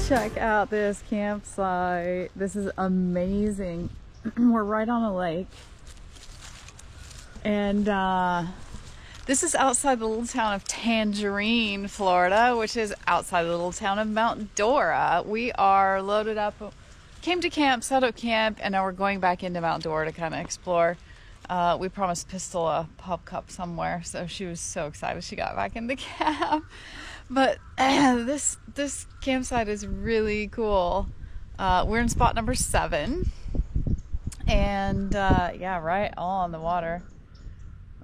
Check out this campsite. This is amazing. We're right on a lake. And this is outside the little town of Tangerine, Florida, which is outside the little town of Mount Dora. We are loaded up, came to camp, set up camp, and now we're going back into Mount Dora to kind of explore. We promised Pistol a pub cup somewhere, so she was so excited she got back into camp. But this campsite is really cool. We're in spot number 7, and yeah, right on the water.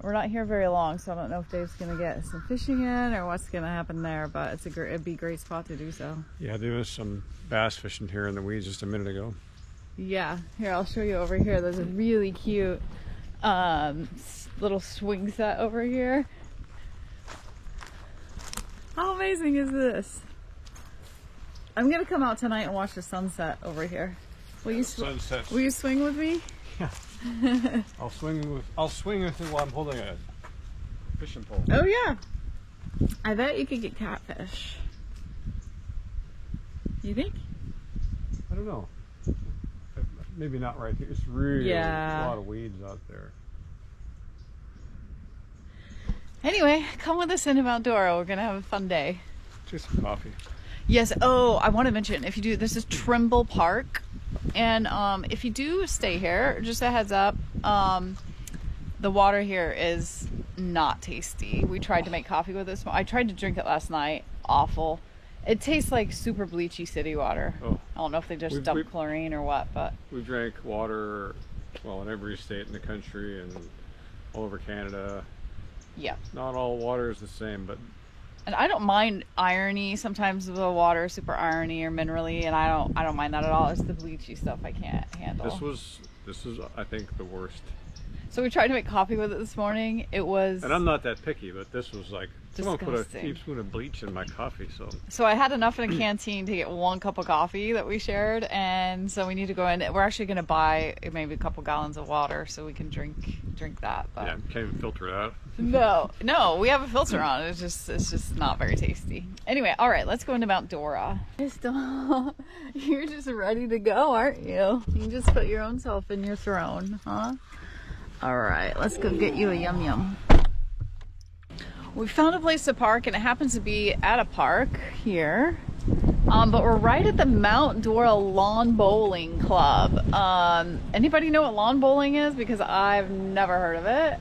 We're not here very long, so I don't know if Dave's gonna get some fishing in or what's gonna happen there. But it'd be a great spot to do so. Yeah, there was some bass fishing here in the weeds just a minute ago. Yeah, here I'll show you over here. There's a really cute little swing set over here. How amazing is this? I'm gonna come out tonight and watch the sunset over here. Will you swing with me? Yeah. I'll swing with you while I'm holding a fishing pole. Oh yeah. I bet you could get catfish. You think? I don't know. Maybe not right here. It's really a lot of weeds out there. Anyway, come with us into Mount Dora. We're gonna have a fun day. Just some coffee. Yes. Oh, I want to mention, if you do, this is Trimble Park, and if you do stay here, just a heads up, the water here is not tasty. We tried to make coffee with this. I tried to drink it last night. Awful. It tastes like super bleachy city water. Oh. I don't know if they just dump chlorine or what, but we drank water, well, in every state in the country and all over Canada. Yeah. Not all water is the same, but. And I don't mind irony. Sometimes the water is super irony or minerally, and I don't mind that at all. It's the bleachy stuff I can't handle. This is I think the worst. So we tried to make coffee with it this morning. It was. And I'm not that picky, but this was like someone put a disgusting. teaspoon of bleach in my coffee. So I had enough in a canteen to get 1 cup of coffee that we shared, and so we need to go in. We're actually going to buy maybe a couple gallons of water so we can drink that. But yeah, can't even filter it out. No, we have a filter on. It's just not very tasty. Anyway, all right, let's go into Mount Dora. You're just ready to go, aren't you? You just put your own self in your throne, huh? All right, let's go get you a yum yum. We found a place to park, and it happens to be at a park here. But we're right at the Mount Dora Lawn Bowling Club. Anybody know what lawn bowling is? Because I've never heard of it.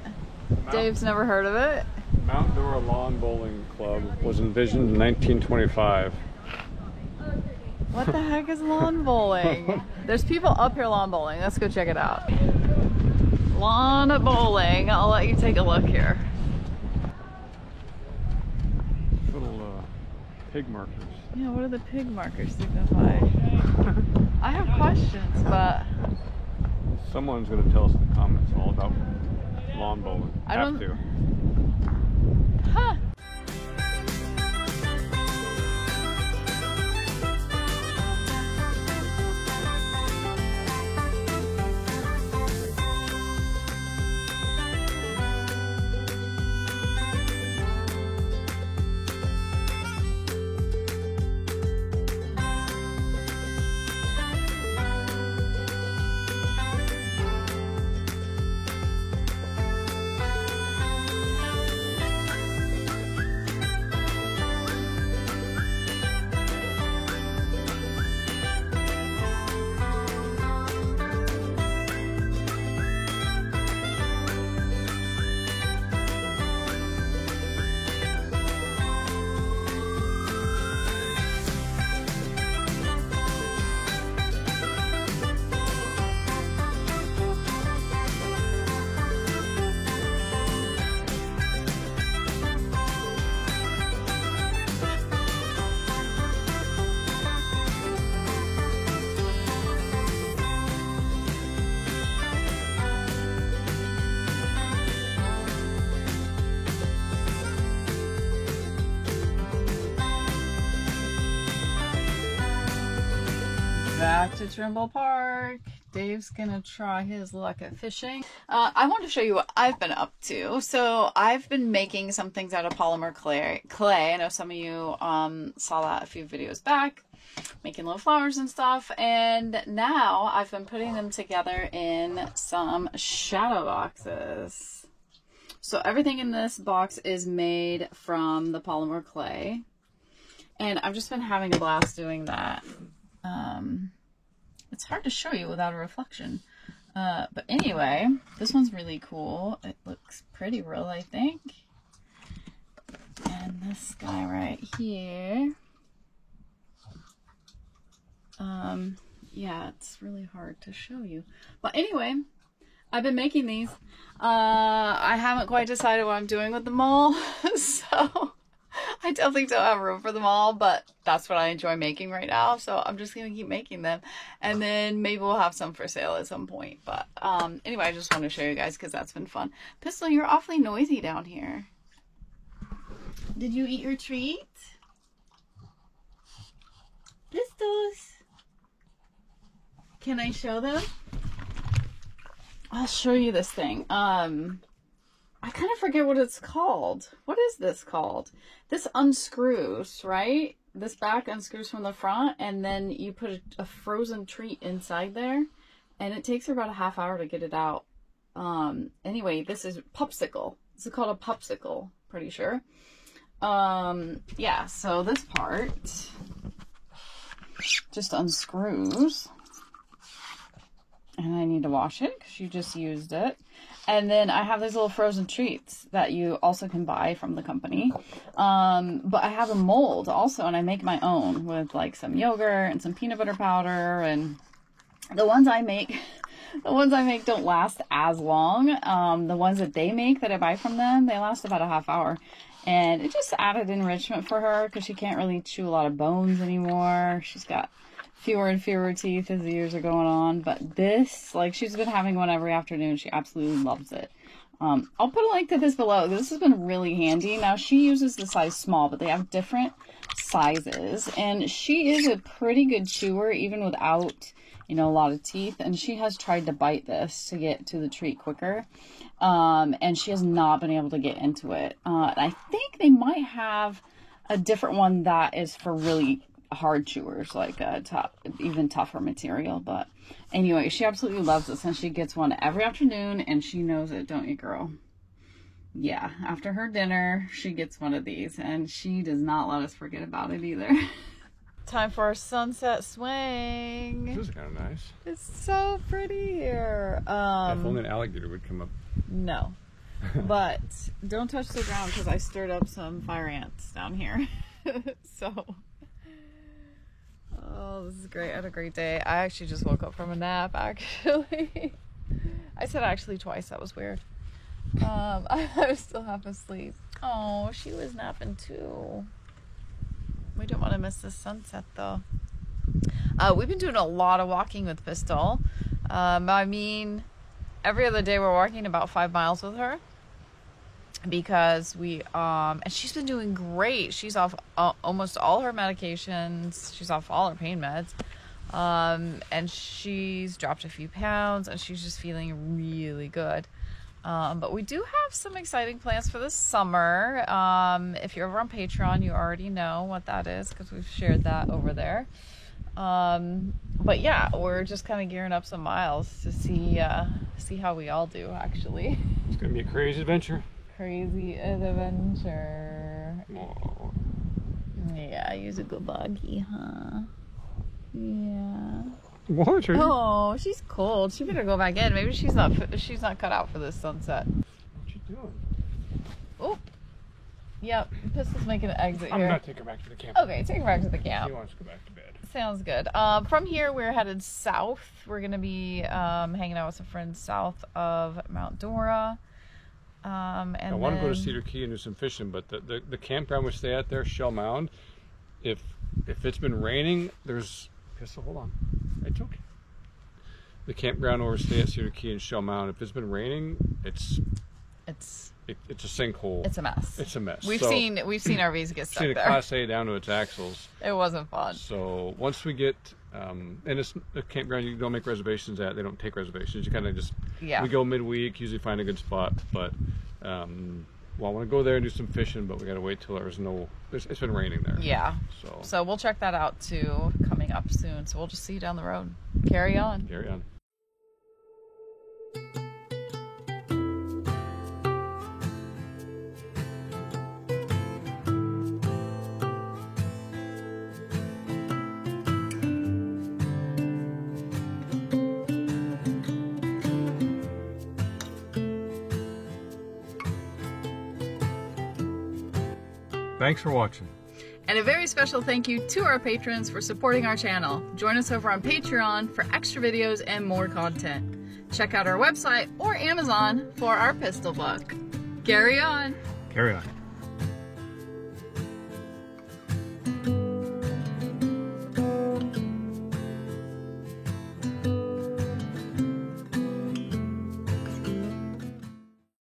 Dave's never heard of it. Mount Dora Lawn Bowling Club was envisioned in 1925. What the heck is lawn bowling? There's people up here lawn bowling. Let's go check it out. Lawn bowling. I'll let you take a look here. Little pig markers. Yeah, what do the pig markers signify? I have questions, but someone's going to tell us in the comments all about lawn bowling. I don't. Have to. Huh. Back to Trimble Park. Dave's gonna try his luck at fishing. I want to show you what I've been up to. So I've been making some things out of polymer clay. I know some of you saw that a few videos back, making little flowers and stuff. And now I've been putting them together in some shadow boxes. So everything in this box is made from the polymer clay. And I've just been having a blast doing that. It's hard to show you without a reflection. But anyway, this one's really cool. It looks pretty real, I think. And this guy right here. Yeah, it's really hard to show you. But anyway, I've been making these. I haven't quite decided what I'm doing with them all. So I definitely don't have room for them all, but that's what I enjoy making right now. So I'm just going to keep making them. And then maybe we'll have some for sale at some point. But anyway, I just want to show you guys because that's been fun. Pistol, you're awfully noisy down here. Did you eat your treat? Pistols. Can I show them? I'll show you this thing. I kind of forget what it's called. What is this called? This unscrews, right? This back unscrews from the front, and then you put a frozen treat inside there, and it takes her about a half hour to get it out. Anyway, this is Popsicle. This is called a Popsicle, pretty sure. Yeah, so this part just unscrews. And I need to wash it because you just used it. And then I have these little frozen treats that you also can buy from the company. But I have a mold also, and I make my own with like some yogurt and some peanut butter powder. And the ones I make don't last as long. The ones that they make that I buy from them, they last about a half hour. And it just added enrichment for her because she can't really chew a lot of bones anymore. She's got fewer and fewer teeth as the years are going on. But this, like, she's been having one every afternoon. She absolutely loves it. I'll put a link to this below. This has been really handy. Now, she uses the size small, but they have different sizes. And she is a pretty good chewer, even without, you know, a lot of teeth. And she has tried to bite this to get to the treat quicker. And she has not been able to get into it. I think they might have a different one that is for really hard chewers, like even tougher material. But anyway, she absolutely loves this, and she gets one every afternoon, and she knows it, don't you, girl? Yeah, after her dinner, she gets one of these, and she does not let us forget about it either. Time for our sunset swing. This is kind of nice. It's so pretty here. If only an alligator would come up. No. But don't touch the ground because I stirred up some fire ants down here. So, oh, this is great. I had a great day. I actually just woke up from a nap, actually. I said actually twice. That was weird. I was still half asleep. Oh, she was napping too. We don't want to miss the sunset, though. We've been doing a lot of walking with Pistol. I mean, every other day we're walking about 5 miles with her. Because and she's been doing great. She's off almost all her medications. She's off all her pain meds. And she's dropped a few pounds, and she's just feeling really good. But we do have some exciting plans for this summer. If you're over on Patreon, you already know what that is because we've shared that over there. But yeah, we're just kind of gearing up some miles to see how we all do, actually. It's going to be a crazy adventure. Crazy adventure. Whoa. Yeah, use a good buggy, huh? Yeah. What? Oh, she's cold. She better go back in. Maybe she's not cut out for this sunset. What you doing? Oh. Yep. Pistol's making an exit here. I'm gonna take her back to the camp. Okay, take her back to the camp. She wants to go back to bed. Sounds good. From here, we're headed south. We're gonna be hanging out with some friends south of Mount Dora. And I want to go to Cedar Key and do some fishing, but the campground we stay at there, Shell Mound, if it's been raining, there's Pistol, hold on. It's okay. The campground where we stay at Cedar Key and Shell Mound, if it's been raining, it's a sinkhole. It's a mess. It's a mess. We've seen RVs get stuck there. Seen a there. Class A down to its axles. It wasn't fun. So once we get And it's a campground you don't make reservations at. They don't take reservations. You kind of just, Yeah. we go midweek, usually find a good spot. But, well, I want to go there and do some fishing, but we got to wait till it's been raining there. Yeah. So So we'll check that out too, coming up soon. So we'll just see you down the road. Carry on. carry on. Thanks for watching. And a very special thank you to our patrons for supporting our channel. Join us over on Patreon for extra videos and more content. Check out our website or Amazon for our pistol book. Carry on. Carry on.